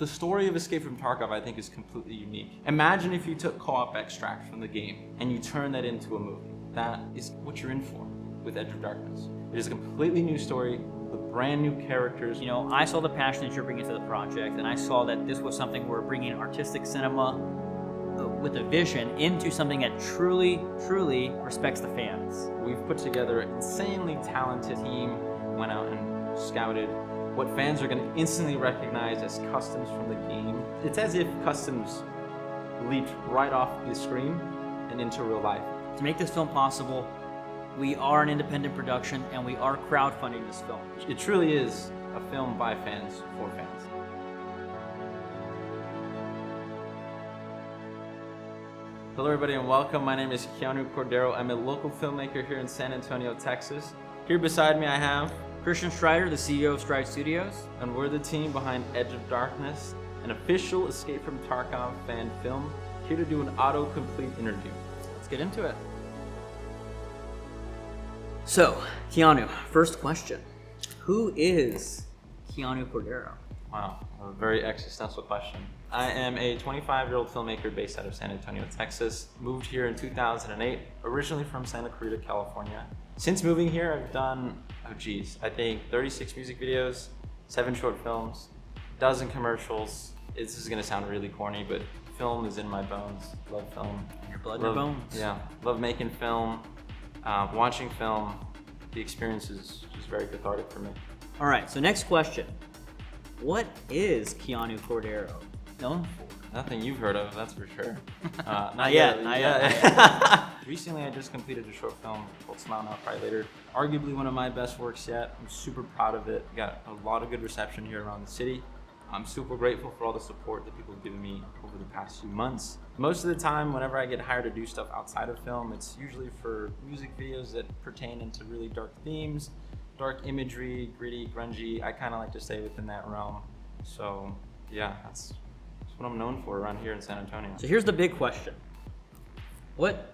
the story of Escape from Tarkov, I think, is completely unique. Imagine if you took co-op extracts from the game and you turned that into a movie. That is what you're in for with Edge of Darkness. It is a completely new story with brand new characters. You know, I saw the passion that you're bringing to the project, and I saw that this was something we're bringing artistic cinema with a vision into something that truly respects the fans. We've put together an insanely talented team, went out and scouted what fans are going to instantly recognize as customs from the game. It's as if customs leaped right off the screen and into real life. To make this film possible, we are an independent production and we are crowdfunding this film. It truly is a film by fans for fans. Hello everybody and welcome. My name is Keanu Cordero. I'm a local filmmaker here in San Antonio, Texas. Here beside me I have Christian Strider, the CEO of Stride Studios. And we're the team behind Edge of Darkness, an official Escape from Tarkov fan film, here to do an auto-complete interview. Let's get into it. So, Keanu, first question. Who is Keanu Cordero? Wow, a very existential question. I am a 25-year-old filmmaker based out of San Antonio, Texas. Moved here in 2008, originally from Santa Clarita, California. Since moving here, I've done, I think 36 music videos, 7 short films, a dozen commercials. This is gonna sound really corny, but film is in my bones. Love film. In your blood, your bones. Yeah, love making film, watching film. The experience is just very cathartic for me. All right, so next question. What is Keanu Cordero known for? Nothing you've heard of, that's for sure. Not yet. Recently, I just completed a short film called Smile Now, Cry Later. Arguably one of my best works yet. I'm super proud of it. Got a lot of good reception here around the city. I'm super grateful for all the support that people have given me over the past few months. Most of the time, whenever I get hired to do stuff outside of film, it's usually for music videos that pertain into really dark themes, dark imagery, gritty, grungy. I kind of like to stay within that realm. So yeah, that's what I'm known for around here in San Antonio. So here's the big question. What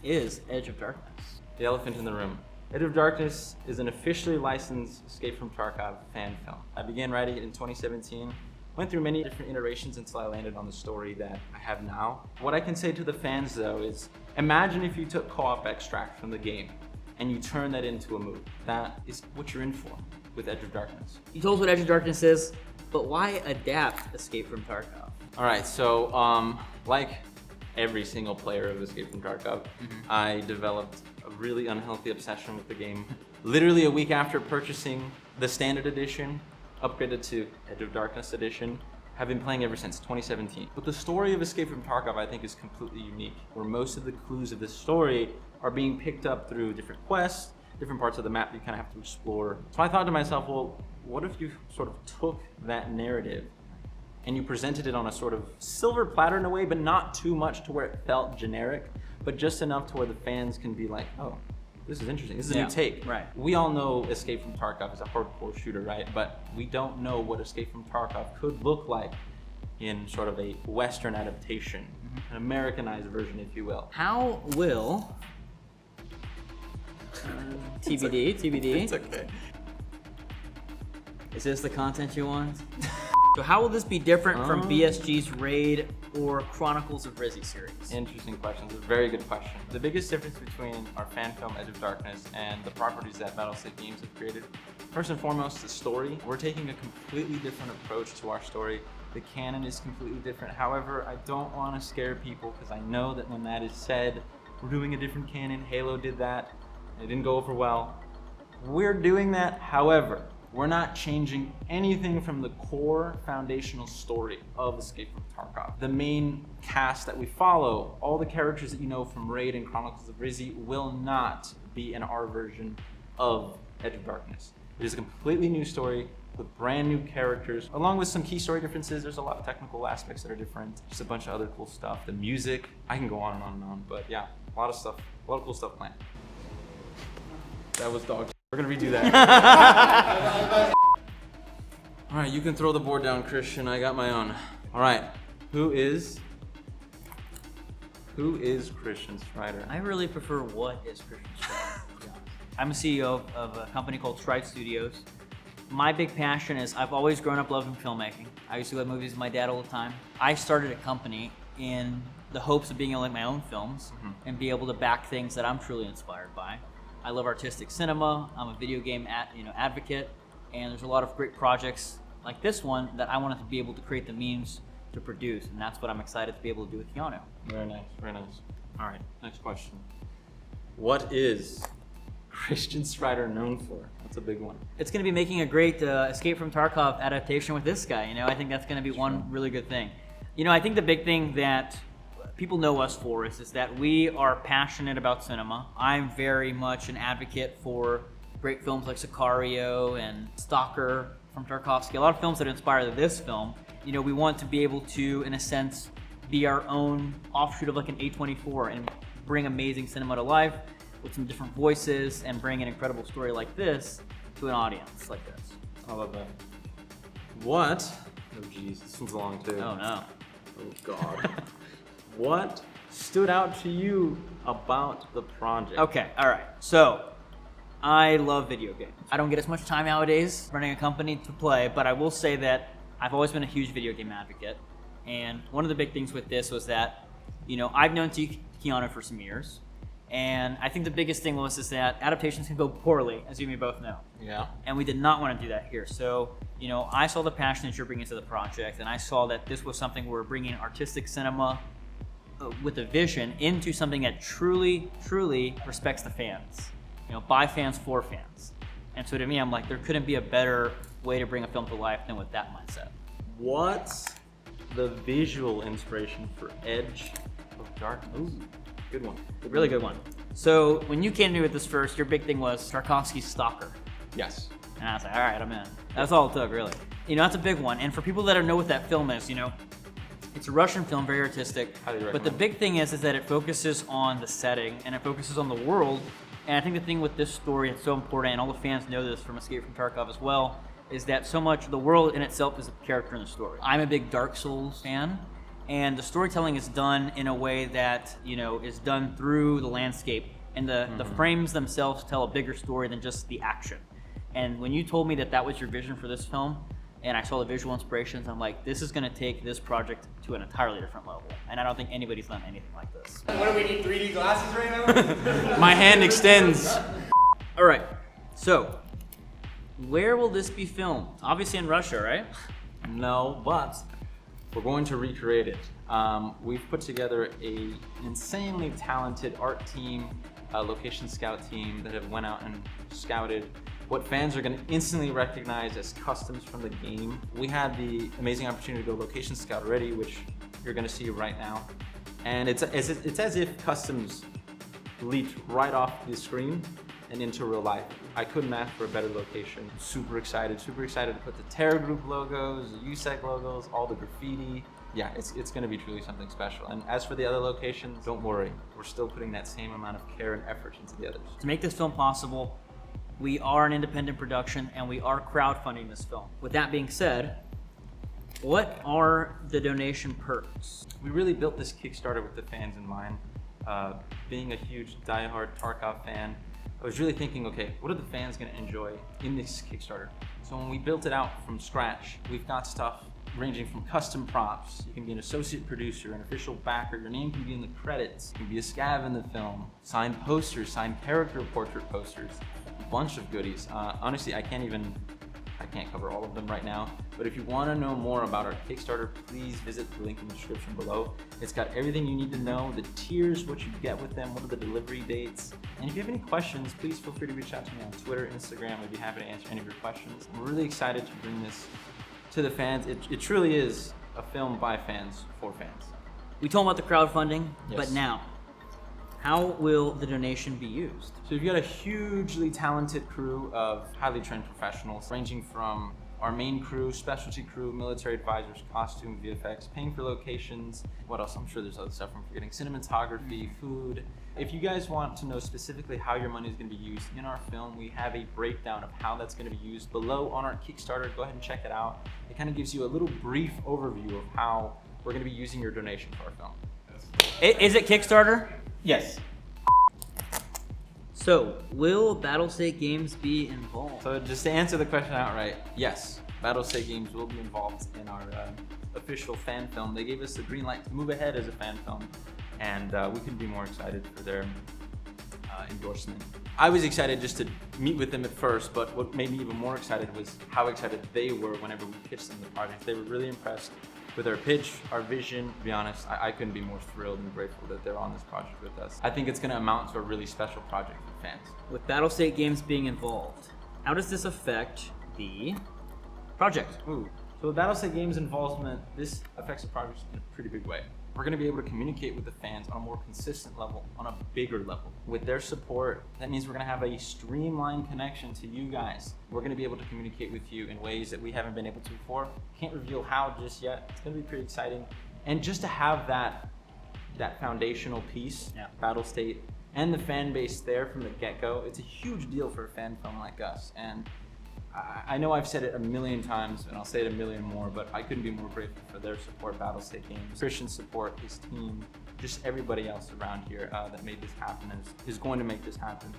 is Edge of Darkness? The elephant in the room. Edge of Darkness is an officially licensed Escape from Tarkov fan film. I began writing it in 2017, went through many different iterations until I landed on the story that I have now. What I can say to the fans though is, imagine if you took co-op extracts from the game and you turn that into a movie. That is what you're in for with Edge of Darkness. You told us what Edge of Darkness is, but why adapt Escape from Tarkov? All right, so like every single player of Escape from Tarkov, I developed a really unhealthy obsession with the game. Literally a week after purchasing the standard edition, upgraded to Edge of Darkness edition, have been playing ever since 2017. But the story of Escape from Tarkov, I think, is completely unique, where most of the clues of this story are being picked up through different quests, different parts of the map you kind of have to explore. So I thought to myself, well, what if you sort of took that narrative and you presented it on a sort of silver platter in a way, but not too much to where it felt generic, but just enough to where the fans can be like, oh, this is interesting. This is a new take. Right. We all know Escape from Tarkov is a hardcore shooter, right? But we don't know what Escape from Tarkov could look like in sort of a Western adaptation, an Americanized version, if you will. How will TBD. It's okay. Is this the content you want? So how will this be different from BSG's Raid or Chronicles of Rizzy series? Interesting question. It's a very good question. The biggest difference between our fan film Edge of Darkness and the properties that Battlestate Games have created, first and foremost, the story. We're taking a completely different approach to our story. The canon is completely different. However, I don't want to scare people because I know that when that is said, we're doing a different canon. Halo did that. It didn't go over well. We're doing that. However, we're not changing anything from the core foundational story of Escape from Tarkov. The main cast that we follow, all the characters that you know from Raid and Chronicles of Rizzy, will not be in our version of Edge of Darkness. It is a completely new story with brand new characters, along with some key story differences. There's a lot of technical aspects that are different, just a bunch of other cool stuff. The music, I can go on and on and on, but yeah, a lot of cool stuff planned. That was dog. We're gonna redo that. All right, you can throw the board down, Christian. I got my own. All right, who is Christian Strider? I really prefer what is Christian Strider. I'm a CEO of a company called Stride Studios. My big passion is I've always grown up loving filmmaking. I used to go to movies with my dad all the time. I started a company in the hopes of being able to make my own films and be able to back things that I'm truly inspired by. I love artistic cinema. I'm a video game advocate, and there's a lot of great projects like this one that I wanted to be able to create the means to produce, and that's what I'm excited to be able to do with Keanu. Very nice, very nice. All right, next question. What is Christian Strider known for? That's a big one. It's going to be making a great Escape from Tarkov adaptation with this guy. I think that's going to be one really good thing. I think the big thing that people know us for is that we are passionate about cinema. I'm very much an advocate for great films like Sicario and Stalker from Tarkovsky, a lot of films that inspire this film. We want to be able to, in a sense, be our own offshoot of like an A24 and bring amazing cinema to life with some different voices and bring an incredible story like this to an audience like this. I love that. What? Oh geez, this one's long too. Oh no. Oh God. What stood out to you about the project? Okay, all right. So, I love video games. I don't get as much time nowadays running a company to play, but I will say that I've always been a huge video game advocate. And one of the big things with this was that, I've known Keanu for some years. And I think the biggest thing is that adaptations can go poorly, as you may both know. Yeah. And we did not want to do that here. So, I saw the passion that you're bringing to the project, and I saw that this was something where we're bringing artistic cinema with a vision into something that truly, truly respects the fans. By fans, for fans. And so to me, I'm like, there couldn't be a better way to bring a film to life than with that mindset. What's the visual inspiration for Edge of Darkness? Ooh. Good one. Really good one. So when you came to me with this first, your big thing was Tarkovsky's Stalker. Yes. And I was like, all right, I'm in. That's all it took, really. That's a big one. And for people that don't know what that film is, it's a Russian film, very artistic. Highly recommend. But the big thing is that it focuses on the setting and it focuses on the world. And I think the thing with this story that's so important, and all the fans know this from Escape from Tarkov as well, is that so much the world in itself is a character in the story. I'm a big Dark Souls fan, and the storytelling is done in a way that is done through the landscape, and the frames themselves tell a bigger story than just the action. And when you told me that was your vision for this film, and I saw the visual inspirations, I'm like, this is going to take this project to an entirely different level. And I don't think anybody's done anything like this. What do we need, 3D glasses right now? My hand extends. All right, so where will this be filmed? Obviously in Russia, right? No, but we're going to recreate it. We've put together an insanely talented art team, a location scout team that have went out and scouted what fans are going to instantly recognize as customs from the game. We had the amazing opportunity to go location scout already, which you're going to see right now. And it's as if customs leaped right off the screen and into real life. I couldn't ask for a better location. Super excited to put the Terror Group logos, the USEC logos, all the graffiti. Yeah, it's going to be truly something special. And as for the other locations, don't worry. We're still putting that same amount of care and effort into the others. To make this film possible, we are an independent production and we are crowdfunding this film. With that being said, what are the donation perks? We really built this Kickstarter with the fans in mind. Being a huge diehard Tarkov fan, I was really thinking, okay, what are the fans going to enjoy in this Kickstarter? So when we built it out from scratch, we've got stuff ranging from custom props. You can be an associate producer, an official backer. Your name can be in the credits. You can be a scav in the film. Signed posters, signed character portrait posters. A bunch of goodies. Honestly, I can't cover all of them right now, but if you want to know more about our Kickstarter, please visit the link in the description below. It's got everything you need to know, the tiers, what you get with them, what are the delivery dates. And if you have any questions, please feel free to reach out to me on Twitter, Instagram. I'd be happy to answer any of your questions. I'm really excited to bring this to the fans. It truly is a film by fans, for fans. We told them about the crowdfunding, Yes. but now, how will the donation be used? So you've got a hugely talented crew of highly trained professionals, ranging from our main crew, specialty crew, military advisors, costume, VFX, paying for locations. What else? I'm sure there's other stuff I'm forgetting. Cinematography, food. If you guys want to know specifically how your money is going to be used in our film, we have a breakdown of how that's going to be used below on our Kickstarter. Go ahead and check it out. It kind of gives you a little brief overview of how we're going to be using your donation for our film. Is it Kickstarter? Yes. So, will Battlestate Games be involved? So just to answer the question outright, yes, Battlestate Games will be involved in our official fan film. They gave us the green light to move ahead as a fan film, and we couldn't be more excited for their endorsement. I was excited just to meet with them at first, but what made me even more excited was how excited they were whenever we pitched them the project. They were really impressed with our pitch, our vision. To be honest, I couldn't be more thrilled and grateful that they're on this project with us. I think it's going to amount to a really special project for fans. With Battlestate Games being involved, how does this affect the project? Ooh. So with Battlestate Games' involvement, this affects the project in a pretty big way. We're going to be able to communicate with the fans on a more consistent level, on a bigger level. With their support, that means we're going to have a streamlined connection to you guys. We're going to be able to communicate with you in ways that we haven't been able to before. Can't reveal how just yet. It's going to be pretty exciting. And just to have that foundational piece, Battlestate, and the fan base there from the get-go, it's a huge deal for a fan film like us. And I know I've said it a million times, and I'll say it a million more, but I couldn't be more grateful for their support, Battlestate Games, Christian's support, his team, just everybody else around here that made this happen and is going to make this happen.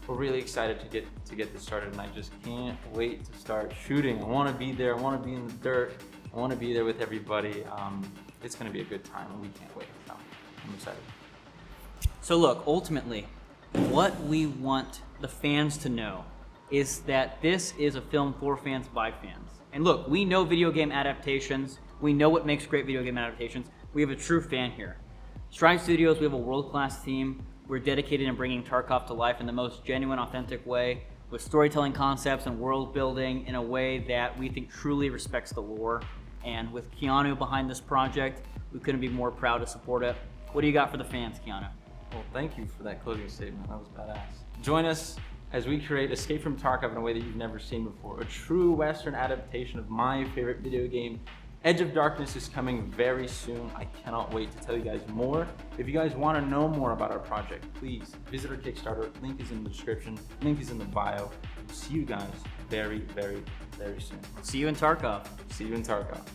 We're really excited to get this started, and I just can't wait to start shooting. I want to be there. I want to be in the dirt. I want to be there with everybody. It's going to be a good time, and we can't wait. So I'm excited. So look, ultimately, what we want the fans to know is that this is a film for fans by fans. And look, we know video game adaptations. We know what makes great video game adaptations. We have a true fan here. Stride Studios, we have a world-class team. We're dedicated in bringing Tarkov to life in the most genuine, authentic way, with storytelling concepts and world building in a way that we think truly respects the lore. And with Keanu behind this project, we couldn't be more proud to support it. What do you got for the fans, Keanu? Well, thank you for that closing statement. That was badass. Join us as we create Escape from Tarkov in a way that you've never seen before. A true Western adaptation of my favorite video game. Edge of Darkness is coming very soon. I cannot wait to tell you guys more. If you guys want to know more about our project, please visit our Kickstarter. Link is in the description. Link is in the bio. See you guys very, very, very soon. See you in Tarkov. See you in Tarkov.